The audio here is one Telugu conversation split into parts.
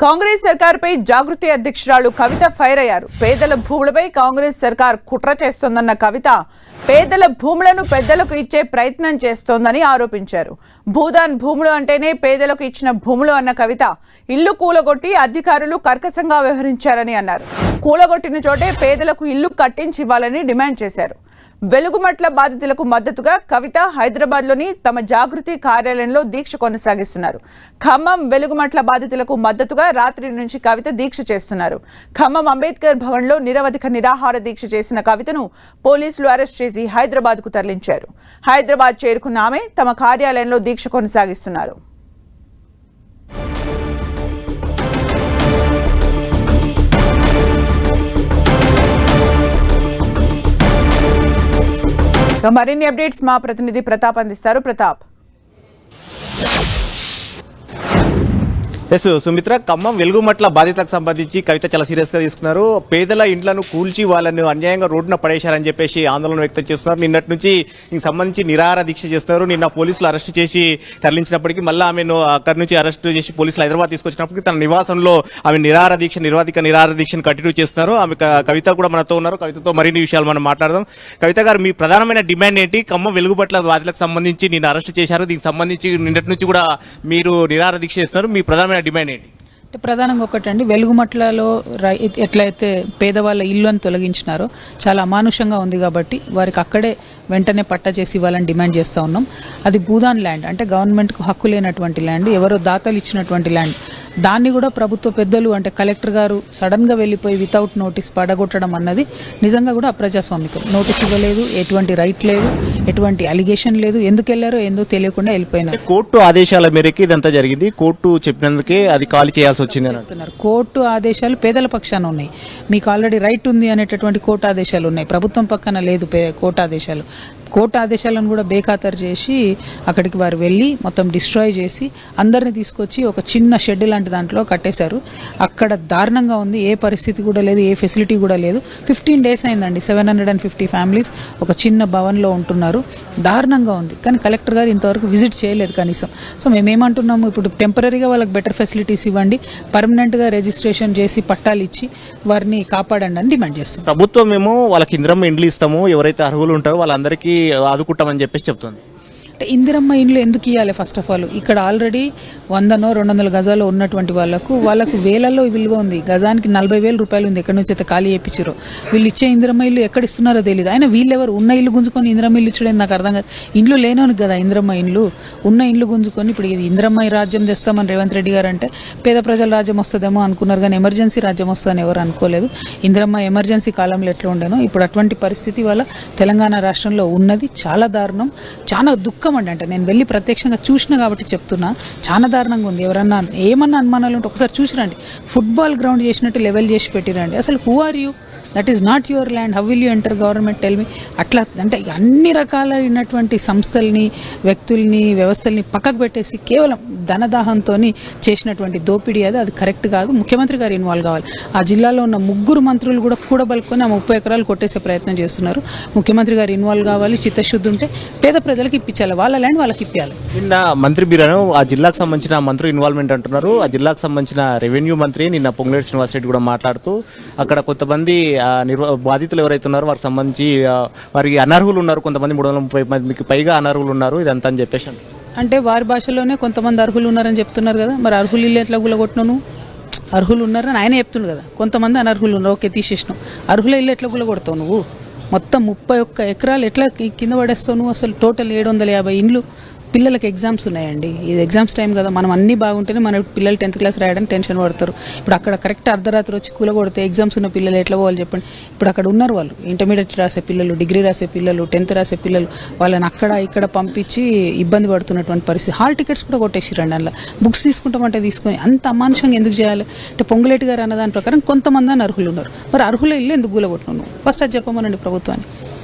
కాంగ్రెస్ సర్కార్పై జాగృతి అధ్యక్షురాలు కవిత ఫైర్ అయ్యారు. పేదల భూములపై కాంగ్రెస్ సర్కార్ కుట్ర చేస్తోందన్న కవిత పేదల భూములను పెద్దలకు ఇచ్చే ప్రయత్నం చేస్తోందని ఆరోపించారు. భూదాన్ భూములు అంటేనే పేదలకు ఇచ్చిన భూములు అన్న కవిత ఇల్లు కూలగొట్టి అధికారులు కర్కశంగా వ్యవహరించారని అన్నారు. కూలగొట్టిన చోటే పేదలకు ఇల్లు కట్టించి ఇవ్వాలని డిమాండ్ చేశారు. వెలుగుమట్ల బాధితులకు మద్దతుగా కవిత హైదరాబాద్లోని తమ జాగృతి కార్యాలయంలో దీక్ష కొనసాగిస్తున్నారు. ఖమ్మం వెలుగుమట్ల బాధితులకు మద్దతుగా రాత్రి నుంచి కవిత దీక్ష చేస్తున్నారు. ఖమ్మం అంబేద్కర్ భవన్లో నిరవధిక నిరాహార దీక్ష చేసిన కవితను పోలీసులు అరెస్ట్ చేసి హైదరాబాద్కు తరలించారు. హైదరాబాద్ చేరుకున్న ఆమె తమ కార్యాలయంలో దీక్ష కొనసాగిస్తున్నారు. మరిన్ని అప్డేట్స్ మా ప్రతినిధి ప్రతాప్ అందిస్తారు. ప్రతాప్. సుమిత్ర, ఖమ్మం వెలుగుమట్ల బాధితులకు సంబంధించి కవిత చాలా సీరియస్ గా తీసుకున్నారు. పేదల ఇండ్లను కూల్చి వాళ్ళను అన్యాయంగా రోడ్డున పడేశారని చెప్పేసి ఆందోళన వ్యక్తం చేస్తున్నారు. నిన్నటి నుంచి దీనికి సంబంధించి నిరాహార దీక్ష చేస్తున్నారు. నిన్న పోలీసులు అరెస్ట్ చేసి తరలించినప్పటికీ మళ్ళీ ఆమెను అక్కడి నుంచి అరెస్ట్ చేసి పోలీసులు హైదరాబాద్ తీసుకొచ్చినప్పటికీ తన నివాసంలో ఆమె నిరాహార దీక్షను కంటిన్యూ చేస్తున్నారు. ఆమె కవిత కూడా మనతో ఉన్నారు. కవితతో మరిన్ని విషయాలు మనం మాట్లాడదాం. కవిత గారు, మీ ప్రధానమైన డిమాండ్ ఏంటి? ఖమ్మం వెలుగుమట్ల బాధితులకు సంబంధించి నిన్న అరెస్ట్ చేశారు. దీనికి సంబంధించి నిన్నటి నుంచి కూడా మీరు నిరాహార దీక్ష చేస్తున్నారు. మీ ప్రధానమైన డిమాండ్ ఏంటి? అంటే ప్రధానంగా ఒకటండి, వెలుగుమట్లలో ఎట్లయితే పేదవాళ్ళ ఇల్లుని తొలగించినారో చాలా అమానుషంగా ఉంది కాబట్టి వారికి అక్కడే వెంటనే పట్టా చేసి ఇవ్వాలని డిమాండ్ చేస్తూ ఉన్నాం. అది భూదాన్ ల్యాండ్, అంటే గవర్నమెంట్కు హక్కు లేనటువంటి ల్యాండ్, ఎవరో దాతలు ఇచ్చినటువంటి ల్యాండ్. దాన్ని కూడా ప్రభుత్వ పెద్దలు అంటే కలెక్టర్ గారు సడన్గా వెళ్ళిపోయి వితౌట్ నోటీస్ పడగొట్టడం అన్నది నిజంగా కూడా అప్రజాస్వామికం. నోటీస్ ఇవ్వలేదు, ఎటువంటి రైట్ లేదు, ఎటువంటి అలిగేషన్ లేదు. ఎందుకు వెళ్ళారో ఏందో తెలియకుండా వెళ్ళిపోయినారు. కోర్టు ఆదేశాల మేరకు ఇదంతా జరిగింది. కోర్టు చెప్పినందుకే అది ఖాళీ చేయాల్సి వచ్చింది అంటున్నారు. కోర్టు ఆదేశాలు పేదల పక్షాన ఉన్నాయి. మీకు ఆల్రెడీ రైట్ ఉంది అనేటటువంటి కోర్టు ఆదేశాలు ఉన్నాయి. ప్రభుత్వం పక్కన లేదు కోర్టు ఆదేశాలు. కోర్టు ఆదేశాలను కూడా బేఖాతరు చేసి అక్కడికి వారు వెళ్ళి మొత్తం డిస్ట్రాయ్ చేసి అందరిని తీసుకొచ్చి ఒక చిన్న షెడ్ లాంటి దాంట్లో కట్టేశారు. అక్కడ దారుణంగా ఉంది. ఏ పరిస్థితి కూడా లేదు, ఏ ఫెసిలిటీ కూడా లేదు. 15 days అయిందండి. 750 ఫ్యామిలీస్ ఒక చిన్న భవన్లో ఉంటున్నారు. దారుణంగా ఉంది. కానీ కలెక్టర్ గారు ఇంతవరకు విజిట్ చేయలేదు కనీసం. సో మేమేమంటున్నాము, ఇప్పుడు టెంపరీగా వాళ్ళకి బెటర్ ఫెసిలిటీస్ ఇవ్వండి, పర్మనెంట్గా రిజిస్ట్రేషన్ చేసి పట్టాలు ఇచ్చి వారిని కాపాడండి అని డిమాండ్ చేస్తాం. ప్రభుత్వం ఏమో వాళ్ళకి ఇందిరమ్మ ఇండ్లు ఇస్తాము, ఎవరైతే అర్హులు ఉంటారో వాళ్ళందరికీ ఆదుకుంటామని చెప్పేసి చెప్తుంది. ఇందిరమ్మ ఇండ్లు ఎందుకు ఇవ్వాలి? ఫస్ట్ ఆఫ్ ఆల్ ఇక్కడ ఆల్రెడీ 100-200 గజాలు ఉన్నటువంటి వాళ్ళకు వేలల్లో విలువ ఉంది. గజానికి 40,000 రూపాయలు ఉంది. ఎక్కడి నుంచి అయితే ఖాళీ చేయించారో వీళ్ళు ఇచ్చే ఇందిరమ్మ ఇల్లు ఎక్కడ ఇస్తున్నారో తెలియదు. ఆయన వీళ్ళెవరు ఉన్న ఇల్లు గుంజుకొని ఇందిరమ్మ ఇల్లు ఇచ్చడం నాకు అర్థం కాదు. ఇండ్లు లేనోనికి కదా ఇందిరమ్మ ఇండ్లు. ఉన్న ఇండ్లు గుంజుకొని ఇప్పుడు ఇందిరమ్మ రాజ్యం తెస్తామని రేవంత్ రెడ్డి గారు అంటే పేద ప్రజల రాజ్యం వస్తుందేమో అనుకున్నారు, కానీ ఎమర్జెన్సీ రాజ్యం వస్తుందని ఎవరు అనుకోలేదు. ఇందిరమ్మ ఎమర్జెన్సీ కాలంలో ఎట్లా ఉండేనో ఇప్పుడు అటువంటి పరిస్థితి వల్ల తెలంగాణ రాష్ట్రంలో ఉన్నది. చాలా దారుణం, చాలా దుఃఖం అండి. అంటే నేను వెళ్ళి ప్రత్యక్షంగా చూసినా కాబట్టి చెప్తున్నా. చాలా దారుణంగా ఉంది. ఎవరన్నా ఏమన్నా అనుమానాలు ఉంటే ఒకసారి చూసిరండి. ఫుట్బాల్ గ్రౌండ్ చేసినట్టు లెవెల్ చేసి పెట్టిరండి. అసలు who are you? That is not your land. How will you enter government? Tell me. అట్లా అంటే అన్ని రకాలైనటువంటి సంస్థల్ని, వ్యక్తుల్ని, వ్యవస్థల్ని పక్కకు పెట్టేసి కేవలం ధనదాహంతో చేసినటువంటి దోపిడీ అది కరెక్ట్ కాదు. ముఖ్యమంత్రి గారు ఇన్వాల్వ్ కావాలి. ఆ జిల్లాలో ఉన్న 3 మంత్రులు కూడా కూడబలుకొని ఆ 30 ఎకరాలు కొట్టేసే ప్రయత్నం చేస్తున్నారు. ముఖ్యమంత్రి గారు ఇన్వాల్వ్ కావాలి. చిత్తశుద్ధి ఉంటే పేద ప్రజలకు ఇప్పించాలి. వాళ్ళ ల్యాండ్ వాళ్ళకి ఇప్పించాలి. నిన్న మంత్రి బీరాను ఆ జిల్లాకు సంబంధించిన మంత్రి ఇన్వాల్వ్మెంట్ అంటున్నారు. ఆ జిల్లాకు సంబంధించిన రెవెన్యూ మంత్రి నిన్న పొంగులేటి శ్రీనివాసరెడ్డి కూడా మాట్లాడుతూ అక్కడ కొంతమంది బాధితులు ఎవరైతే ఉన్నారో వారికి సంబంధించి వారికి అనర్హులు ఉన్నారు, కొంతమంది 330 మందికి పైగా అనర్హులు ఉన్నారు, ఇదంతా అని చెప్పేసి అంటే వారి భాషలోనే కొంతమంది అర్హులు ఉన్నారని చెప్తున్నారు కదా. మరి అర్హులు ఇల్లు ఎట్లా గులగొట్టినావు? అర్హులు ఉన్నారని ఆయన చెప్తున్నాడు కదా. కొంతమంది అనర్హులు ఉన్నారు, ఓకే తీసేసినావు. అర్హుల ఇల్లు ఎట్లా గులగొడతావు నువ్వు? మొత్తం 31 ఎకరాలు ఎట్లా కింద పడేస్తావు నువ్వు? అసలు టోటల్ 750 ఇండ్లు. పిల్లలకి ఎగ్జామ్స్ ఉన్నాయండి. ఇది ఎగ్జామ్స్ టైం కదా. మనం అన్నీ బాగుంటేనే మన పిల్లలు 10th క్లాస్ రాయడానికి టెన్షన్ పడతారు. ఇప్పుడు అక్కడ కరెక్ట్ అర్ధరాత్రి వచ్చి కూలగొడితే ఎగ్జామ్స్ ఉన్న పిల్లలు ఎట్లా పోవాలి చెప్పండి. ఇప్పుడు అక్కడ ఉన్నారు వాళ్ళు, ఇంటర్మీడియట్ రాసే పిల్లలు, డిగ్రీ రాసే పిల్లలు, 10th రాసే పిల్లలు. వాళ్ళని అక్కడ ఇక్కడ పంపించి ఇబ్బంది పడుతున్నటువంటి పరిస్థితి. హాల్ టికెట్స్ కూడా కొట్టేసిరండి. అందులో బుక్స్ తీసుకుంటామంటే తీసుకొని అంత అమానుషంగా ఎందుకు చేయాలి? అంటే పొంగులేటి గారు అన్న దాని ప్రకారం కొంతమంది అని అర్హులు ఉన్నారు. మరి అర్హుల ఇల్లు ఎందుకు కూలగొట్టినావు? ఫస్ట్ అది చెప్పమనండి ప్రభుత్వాన్ని.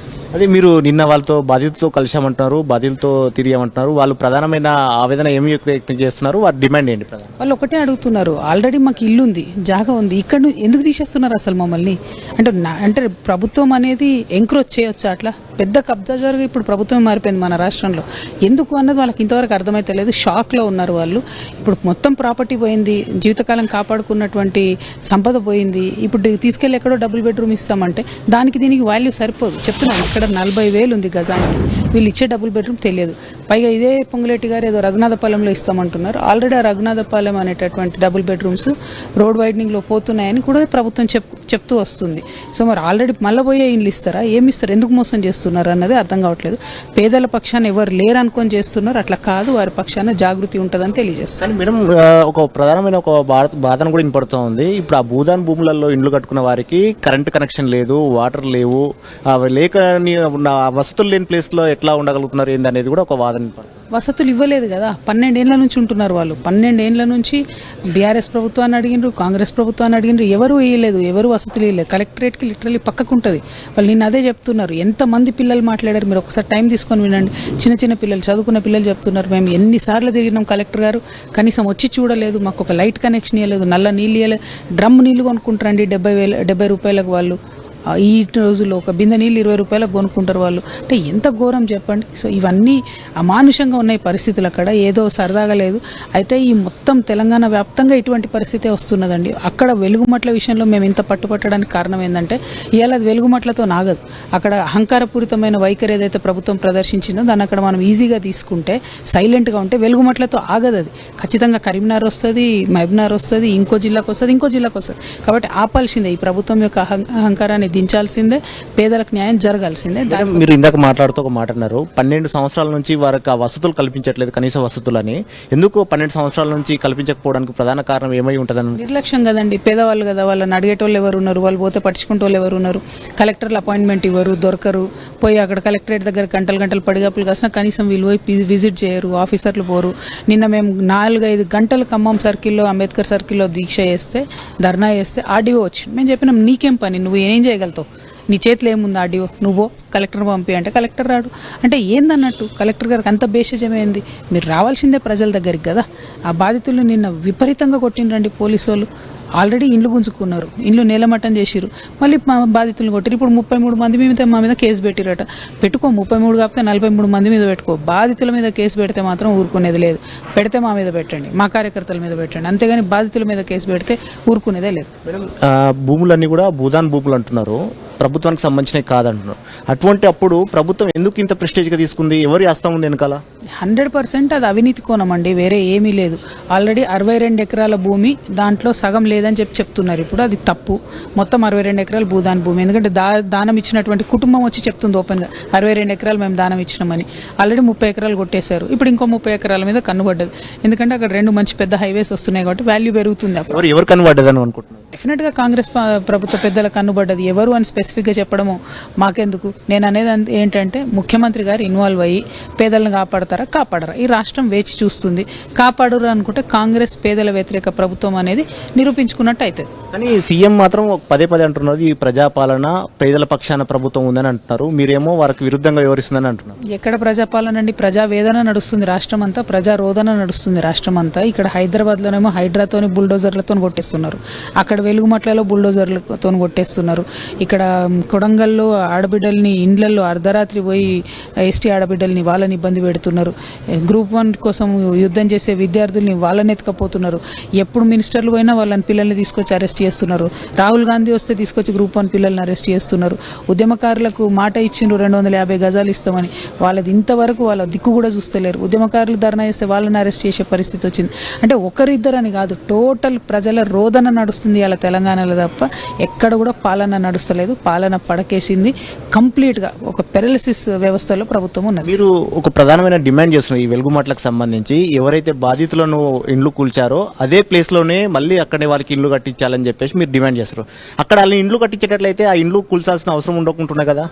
అదే మీరు నిన్న వాళ్ళతో బాధితులతో కలిసామంటున్నారు, బాధితులతో తిరిగామంటున్నారు. వాళ్ళు ప్రధానమైన ఆవేదన ఏమి వ్యక్తం చేస్తున్నారు? వారి డిమాండ్ ఏంటి? వాళ్ళు ఒకటే అడుగుతున్నారు, ఆల్రెడీ మాకు ఇల్లు ఉంది, జాగా ఉంది, ఇక్కడ ఎందుకు తీసేస్తున్నారు అసలు మమ్మల్ని? అంటే ప్రభుత్వం అనేది ఎంక్రోచ్ చేయొచ్చా? అట్లా పెద్ద కబ్జాదారుగా ఇప్పుడు ప్రభుత్వం మారిపోయింది మన రాష్ట్రంలో. ఎందుకు అన్నది వాళ్ళకి ఇంతవరకు అర్థమైతే లేదు. షాక్లో ఉన్నారు వాళ్ళు. ఇప్పుడు మొత్తం ప్రాపర్టీ పోయింది, జీవితకాలం కాపాడుకున్నటువంటి సంపద పోయింది. ఇప్పుడు తీసుకెళ్ళి ఎక్కడో డబుల్ బెడ్రూమ్ ఇస్తామంటే దానికి దీనికి వాల్యూ సరిపోదు. చెప్తున్నాను, ఇక్కడ 40,000 ఉంది గజానికి, వీళ్ళు ఇచ్చే డబుల్ బెడ్రూమ్ తెలియదు. పైగా ఇదే పొంగులేటి గారు ఏదో రఘునాథపాలెంలో ఇస్తామంటున్నారు. ఆల్రెడీ ఆ రఘునాథపాలెం అనేటటువంటి డబుల్ బెడ్రూమ్స్ రోడ్ వైడనింగ్లో పోతున్నాయని కూడా ప్రభుత్వం చెప్తూ వస్తుంది. సో మరి ఆల్రెడీ మళ్ళీ పోయే ఇల్లు ఇస్తారా, ఏమి ఇస్తారు, ఎందుకు మోసం చేస్తున్నారు అన్నది అర్థం కావట్లేదు. పేదల పక్షాన ఎవరు లేరు అనుకొని చేస్తున్నారు, అట్లా కాదు, వారి పక్షాన జాగృతి ఉంటుందని తెలియజేస్తారు. కానీ మేడం, ఒక ప్రధానమైన ఒక బాధను కూడా వినపడుతూ ఉంది. ఇప్పుడు ఆ భూదాన్ భూములలో ఇండ్లు కట్టుకున్న వారికి కరెంటు కనెక్షన్ లేదు, వాటర్ లేవు, లేక వసతులు లేని ప్లేస్లో ఎట్లా ఉండగలుగుతున్నారు ఏందనేది కూడా ఒక వాదన వినపడుతుంది. వసతులు ఇవ్వలేదు కదా, 12 ఏళ్ల నుంచి ఉంటున్నారు వాళ్ళు. 12 ఏళ్ల నుంచి బీఆర్ఎస్ ప్రభుత్వాన్ని అడిగినారు, కాంగ్రెస్ ప్రభుత్వాన్ని అడిగినారు, ఎవరు వేయలేదు, ఎవరు వసతులు ఇవ్వలేదు. కలెక్టరేట్కి లిటరల్లీ పక్కకు ఉంటుంది. వాళ్ళు నిన్న అదే చెప్తున్నారు. ఎంతమంది పిల్లలు మాట్లాడారు, మీరు ఒకసారి టైం తీసుకొని వినండి. చిన్న చిన్న పిల్లలు, చదువుకున్న పిల్లలు చెప్తున్నారు, మేము ఎన్నిసార్లు తిరిగినాం కలెక్టర్ గారు, కనీసం వచ్చి చూడలేదు, మాకు ఒక లైట్ కనెక్షన్ ఇవ్వలేదు, నల్ల నీళ్ళు ఇవ్వలేదు. డ్రమ్ నీళ్ళు కొనుక్కుంటారండి 70 రూపాయలకు వాళ్ళు. ఈ రోజుల్లో ఒక బిందె నీళ్ళు 20 రూపాయలకు కొనుక్కుంటారు వాళ్ళు. అంటే ఎంత ఘోరం చెప్పండి. సో ఇవన్నీ అమానుషంగా ఉన్నాయి పరిస్థితులు. అక్కడ ఏదో సరదాగా లేదు. అయితే ఈ మొత్తం తెలంగాణ వ్యాప్తంగా ఇటువంటి పరిస్థితే వస్తున్నదండి. అక్కడ వెలుగుమట్ల విషయంలో మేము ఇంత పట్టుపట్టడానికి కారణం ఏంటంటే, ఇవాళ అది వెలుగుమట్లతో నాగదు. అక్కడ అహంకారపూరితమైన వైఖరి ఏదైతే ప్రభుత్వం ప్రదర్శించిందో దాన్ని అక్కడ మనం ఈజీగా తీసుకుంటే, సైలెంట్గా ఉంటే వెలుగుమట్లతో ఆగదు. అది ఖచ్చితంగా కరీంనగర్ వస్తుంది, మహబూబ్నగర్ వస్తుంది, ఇంకో జిల్లాకు వస్తుంది. కాబట్టి ఆపాల్సిందే. ఈ ప్రభుత్వం యొక్క అహంకారాన్ని దించాల్సిందే, పేదలకు న్యాయం జరగాల్సిందే. మీరు ఇందాక మాట్లాడుతూ ఒక మాట అన్నారు, 12 సంవత్సరాల నుంచి వారికి ఆ వసతులు కల్పించట్లేదు, కనీస వసతులని. ఎందుకు 12 సంవత్సరాల నుంచి కల్పించకపోవడానికి ప్రధాన కారణం ఏమై ఉంటుందని? నిర్లక్ష్యం కదండి. పేదవాళ్ళు కదా, వాళ్ళని అడిగేటోళ్ళు ఎవరు ఉన్నారు, వాళ్ళు పోతే పట్టించుకుంటోళ్ళు ఎవరు ఉన్నారు? కలెక్టర్లు అపాయింట్మెంట్ ఇవ్వరు, దొరకరు. పోయి అక్కడ కలెక్టరేట్ దగ్గర గంటలు పడిగాపులు కాసిన కనీసం వీళ్ళు పోయి విజిట్ చేయరు, ఆఫీసర్లు పోరు. నిన్న మేము 4-5 గంటలు ఖమ్మం సర్కిల్లో, అంబేద్కర్ సర్కిల్లో దీక్ష చేస్తే, ధర్నా చేస్తే ఆర్డీఓ వచ్చి మేము చెప్పినాం, నీకేం పని, నువ్వు ఏం చేయగలుగుతావు, నీ చేతిలో ఏముంది ఆర్డీఓ, నువ్వు కలెక్టర్ పంపి అంటే కలెక్టర్ రాడు. అంటే ఏందన్నట్టు కలెక్టర్ గారికి అంత బేషజమైంది. మీరు రావాల్సిందే ప్రజల దగ్గరికి కదా. ఆ బాధితులు నిన్న విపరీతంగా కొట్టిండ్రండి పోలీసు వాళ్ళు. ఆల్రెడీ ఇండ్లు గుంజుకున్నారు, ఇండ్లు నేలమట్టం చేసిరు, మళ్ళీ బాధితులను కొట్టారు. ఇప్పుడు 33 మంది మీద మా మీద కేసు పెట్టిరట. పెట్టుకో, 33 కాకపోతే 43 మంది మీద పెట్టుకో. బాధితుల మీద కేసు పెడితే మాత్రం ఊరుకునేది లేదు. పెడితే మా మీద పెట్టండి, మా కార్యకర్తల మీద పెట్టండి, అంతేగాని బాధితుల మీద కేసు పెడితే ఊరుకునేదే లేదు. భూములన్నీ కూడా భూదాన్ భూములు అంటున్నారు, ప్రభుత్వానికి సంబంధించినవి కాదంటున్నారు. అటువంటి అప్పుడు ప్రభుత్వం ఎందుకు ఇంత ప్రెస్టేజ్గా తీసుకుంది? ఎవరి హస్తం ఉంది వెనకాల? 100% అది అవినీతి కోణం అండి, వేరే ఏమీ లేదు. ఆల్రెడీ 62 ఎకరాల భూమి, దాంట్లో సగం లేదని చెప్తున్నారు. ఇప్పుడు అది తప్పు. మొత్తం 62 ఎకరాలు భూదాన్ భూమి. ఎందుకంటే దానం ఇచ్చినటువంటి కుటుంబం వచ్చి చెప్తుంది ఓపెన్గా, 62 ఎకరాలు మేము దానం ఇచ్చినామని. ఆల్రెడీ 30 ఎకరాలు కొట్టేశారు. ఇప్పుడు ఇంకో 30 ఎకరాల మీద కన్నుబడ్డది. ఎందుకంటే అక్కడ 2 మంచి పెద్ద హైవేస్ వస్తున్నాయి కాబట్టి వాల్యూ పెరుగుతుంది. ఎవరు కన్నుబడ్డదని అనుకుంటున్నారు? డెఫినెట్గా కాంగ్రెస్ ప్రభుత్వ పెద్దల కన్నుబడ్డది. ఎవరు అని స్పెసిఫిక్గా చెప్పడము మాకెందుకు. నేను అనేది ఏంటంటే, ముఖ్యమంత్రి గారు ఇన్వాల్వ్ అయ్యి పేదలను కాపాడరా? ఈ రాష్ట్రం వేచి చూస్తుంది. కాపాడరు అనుకుంటే కాంగ్రెస్ పేదల వ్యతిరేక ప్రభుత్వం అనేది నిరూపించుకున్నట్టు అవుతుంది. కానీ సీఎం మాత్రం పదే అంటున్నారు, ఈ ప్రజాపాలన పేదల పక్షాన ప్రభుత్వం ఉందని అంటున్నారు. మీరేమో వారికి విరుద్ధంగా వివరిస్తుందని అంటున్నారు. ఎక్కడ ప్రజాపాలన అండి? ప్రజావేదన నడుస్తుంది రాష్ట్రం అంతా, ప్రజారోదన నడుస్తుంది రాష్ట్రం అంతా. ఇక్కడ హైదరాబాద్లోనేమో హైడ్రాతోని బుల్డోజర్లతో కొట్టేస్తున్నారు, అక్కడ వెలుగుమట్లలో బుల్డోజర్లతో కొట్టేస్తున్నారు. ఇక్కడ కొడంగల్లో ఆడబిడ్డల్ని ఇండ్లలో అర్ధరాత్రి పోయి ఎస్టీ ఆడబిడ్డల్ని వాళ్ళని ఇబ్బంది పెడుతున్నారు. గ్రూప్ 1 కోసం యుద్ధం చేసే విద్యార్థుల్ని వాళ్ళని ఎత్తుకపోతున్నారు. ఎప్పుడు మినిస్టర్లు పోయినా వాళ్ళని పిల్లల్ని తీసుకొచ్చి అరెస్ట్ చేస్తున్నారు. రాహుల్ గాంధీ వస్తే తీసుకొచ్చి గ్రూప్ 1 పిల్లల్ని అరెస్ట్ చేస్తున్నారు. ఉద్యమకారులకు మాట ఇచ్చిండ్రు 250 గజాలు ఇస్తామని, వాళ్ళది ఇంతవరకు వాళ్ళ దిక్కు కూడా చూస్తలేరు. ఉద్యమకారులు ధర్నా చేస్తే వాళ్ళని అరెస్ట్ చేసే పరిస్థితి వచ్చింది. అంటే ఒకరిద్దరని కాదు, టోటల్ ప్రజల రోదన నడుస్తుంది అలా తెలంగాణలో తప్ప ఎక్కడ కూడా పాలన నడుస్తలేదు. పాలన పడకేసింది. కంప్లీట్గా ఒక పెరలిసిస్ వ్యవస్థలో ప్రభుత్వం ఉన్నది. మీరు ఒక ప్రధానమైన డిమాండ్ చేస్తున్నారు ఈ వెలుగుమట్లకు సంబంధించి. ఎవరైతే బాధితులను ఇండ్లు కూల్చారో అదే ప్లేస్లోనే మళ్ళీ అక్కడే వాళ్ళకి ఇండ్లు కట్టించాలని చెప్పేసి మీరు డిమాండ్ చేస్తారు. అక్కడ వాళ్ళని ఇండ్లు కట్టించేటట్లయితే ఆ ఇండ్లు కూల్చాల్సిన అవసరం ఉండకుంటున్నాయి కదా?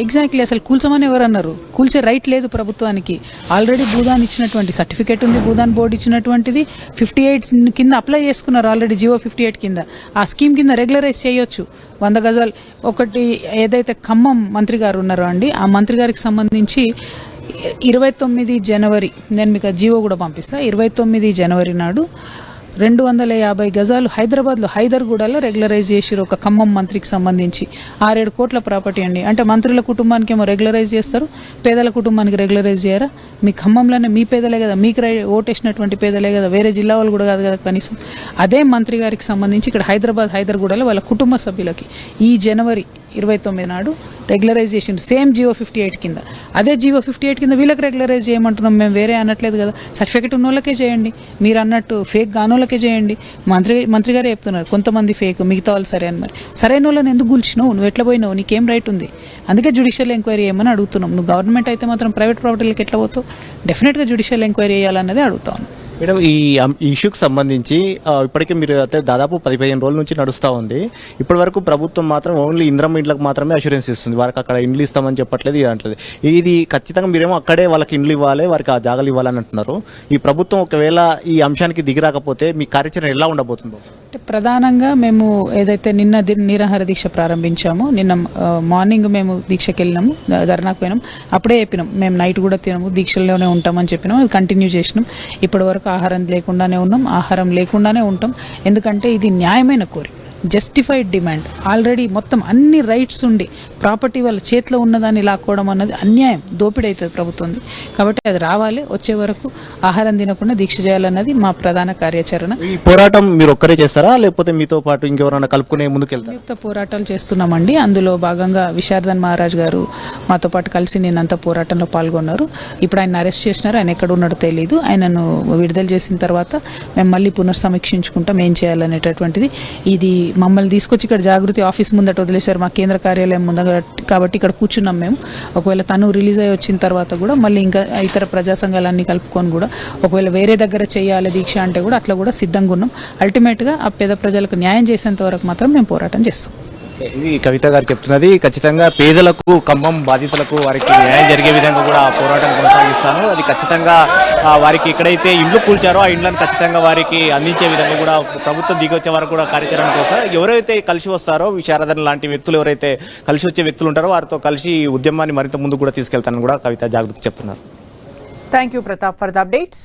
ఎగ్జాక్ట్లీ. అసలు కూల్చమని ఎవరు అన్నారు? కూల్చే రైట్ లేదు ప్రభుత్వానికి. ఆల్రెడీ భూదాన్ ఇచ్చినటువంటి సర్టిఫికేట్ ఉంది, భూదాన్ బోర్డు ఇచ్చినటువంటిది. 58 కింద అప్లై చేసుకున్నారు ఆల్రెడీ, జియో 58 కింద. ఆ స్కీమ్ కింద రెగ్యులరైజ్ చేయొచ్చు 100 గజాలు. ఒకటి ఏదైతే ఖమ్మం మంత్రి గారు ఉన్నారో అండి, ఆ మంత్రి గారికి సంబంధించి 29 జనవరి, నేను మీకు జియో కూడా పంపిస్తాను, 29 జనవరి నాడు 250 గజాలు హైదరాబాద్లో హైదర్గూడలో రెగ్యులరైజ్ చేసిరు. ఒక ఖమ్మం మంత్రికి సంబంధించి 6-7 కోట్ల ప్రాపర్టీ అండి. అంటే మంత్రుల కుటుంబానికి ఏమో రెగ్యులరైజ్ చేస్తారు, పేదల కుటుంబానికి రెగ్యులరైజ్ చేయరా? మీ ఖమ్మంలోనే మీ పేదలే కదా, మీకు ఓటేసినటువంటి పేదలే కదా, వేరే జిల్లా వాళ్ళు కూడా కాదు కదా కనీసం. అదే మంత్రి గారికి సంబంధించి ఇక్కడ హైదర్గూడలో వాళ్ళ కుటుంబ సభ్యులకి ఈ జనవరి 29 నాడు రెగ్యులరైజ్ చేసిండు. సేమ్ జీవో 58 కింద. అదే జీవో 58 కింద వీళ్ళకి రెగ్యులరైజ్ చేయమంటున్నాం, మేము వేరే అనట్లేదు కదా. సర్టిఫికేట్ ఉన్న వాళ్ళకే చేయండి, మీరు అన్నట్టు ఫేక్ కానోళ్ళకే చేయండి. మంత్రి గారే చెప్తున్నారు కొంతమంది ఫేక్, మిగతా వాళ్ళు సరే అని. మరి సరైన వాళ్ళని ఎందుకు కూల్చినావు? నువ్వు ఎట్లా పోయినావు? నీకేం రైట్ ఉంది? అందుకే జ్యుడిషియల్ ఎంక్వైరీ చేయమని అడుగుతున్నాం. నువ్వు గవర్నమెంట్ అయితే మాత్రం ప్రైవేట్ ప్రాపర్టీలకు ఎట్లా పోతావు? డెఫినెట్గా జ్యుడిషియల్ ఎంక్వైరీ చేయాలన్నదే అడుగుతాను. మేడం, ఈ ఇష్యూకి సంబంధించి ఇప్పటికే మీరు అయితే దాదాపు 15 రోజుల నుంచి నడుస్తూ ఉంది. ఇప్పటి వరకు ప్రభుత్వం మాత్రం ఓన్లీ ఇంద్రమ్మ ఇండ్లకు మాత్రమే అష్యూరెన్స్ ఇస్తుంది, వారికి అక్కడ ఇండ్లు ఇస్తామని చెప్పట్లేదు, ఇది అంటలేదు. ఇది ఖచ్చితంగా మీరేమో అక్కడే వాళ్ళకి ఇండ్లు ఇవ్వాలి, వారికి ఆ జాగాలు ఇవ్వాలని అంటున్నారు. ఈ ప్రభుత్వం ఒకవేళ ఈ అంశానికి దిగిరాకపోతే మీ కార్యాచరణ ఎలా ఉండబోతుందో? అంటే ప్రధానంగా మేము ఏదైతే నిన్న నిరాహార దీక్ష ప్రారంభించామో, నిన్న మార్నింగ్ మేము దీక్షకి వెళ్ళినాము, ధర్నాకు పోయినాం. అప్పుడే చెప్పినాం మేము నైట్ కూడా తినము, దీక్షల్లోనే ఉంటామని చెప్పినాం. అది కంటిన్యూ చేసినాం. ఇప్పటి వరకు ఆహారం లేకుండానే ఉన్నాం, ఆహారం లేకుండానే ఉంటాం. ఎందుకంటే ఇది న్యాయమైన కోరిక, జస్టిఫైడ్ డిమాండ్. ఆల్రెడీ మొత్తం అన్ని రైట్స్ ఉండి ప్రాపర్టీ వాళ్ళ చేతిలో ఉన్నదాన్ని లాక్కోవడం అన్నది అన్యాయం, దోపిడీ అవుతుంది ప్రభుత్వంది. కాబట్టి అది రావాలి. వచ్చే వరకు ఆహారం తినకుండా దీక్ష చేయాలన్నది మా ప్రధాన కార్యాచరణ. ఈ పోరాటం మీరు ఒక్కరే చేస్తారా, లేకపోతే మీతో పాటు ఇంకెవరైనా కలుపుకునే ముందుకెళ్తారా? సంయుక్త పోరాటాలు చేస్తున్నామండి. అందులో భాగంగా విశారదన్ మహారాజ్ గారు మాతో పాటు కలిసి నిన్నంతా పోరాటంలో పాల్గొన్నారు. ఇప్పుడు ఆయన అరెస్ట్ చేసినారు, ఆయన ఎక్కడ ఉన్నాడో తెలియదు. ఆయనను విడుదల చేసిన తర్వాత మేము మళ్ళీ పునర్సమీక్షించుకుంటాం ఏం చేయాలనేటటువంటిది. ఇది మమ్మల్ని తీసుకొచ్చి ఇక్కడ జాగృతి ఆఫీస్ ముందట వదిలేశారు, మా కేంద్ర కార్యాలయం ముందు. కాబట్టి ఇక్కడ కూర్చున్నాం మేము. ఒకవేళ తను రిలీజ్ అయ్యి వచ్చిన తర్వాత కూడా మళ్ళీ ఇంకా ఇతర ప్రజా సంఘాలన్నీ కలుపుకొని కూడా ఒకవేళ వేరే దగ్గర చేయాలి దీక్ష అంటే కూడా అట్లా కూడా సిద్ధంగా ఉన్నాం. అల్టిమేట్గా ఆ పేద ప్రజలకు న్యాయం చేసేంత వరకు మాత్రం మేము పోరాటం చేస్తాం. ఇది కవిత గారు చెప్తున్నది. ఖచ్చితంగా పేదలకు, ఖమ్మం బాధితులకు వారికి న్యాయం జరిగే విధంగా కూడా పోరాటం కొనసాగిస్తాను. అది ఖచ్చితంగా వారికి ఎక్కడైతే ఇండ్లు కూల్చారో ఆ ఇండ్లను ఖచ్చితంగా వారికి అందించే విధంగా కూడా ప్రభుత్వం దిగొచ్చే వరకు కూడా కార్యాచరణ కోసం ఎవరైతే కలిసి వస్తారో, విశారదన్ లాంటి వ్యక్తులు ఎవరైతే కలిసి వచ్చే వ్యక్తులు ఉంటారో వారితో కలిసి ఉద్యమాన్ని మరింత ముందు కూడా తీసుకెళ్తానని కూడా కవిత జాగృతి చెప్తున్నారు. Thank you Pratap for the updates.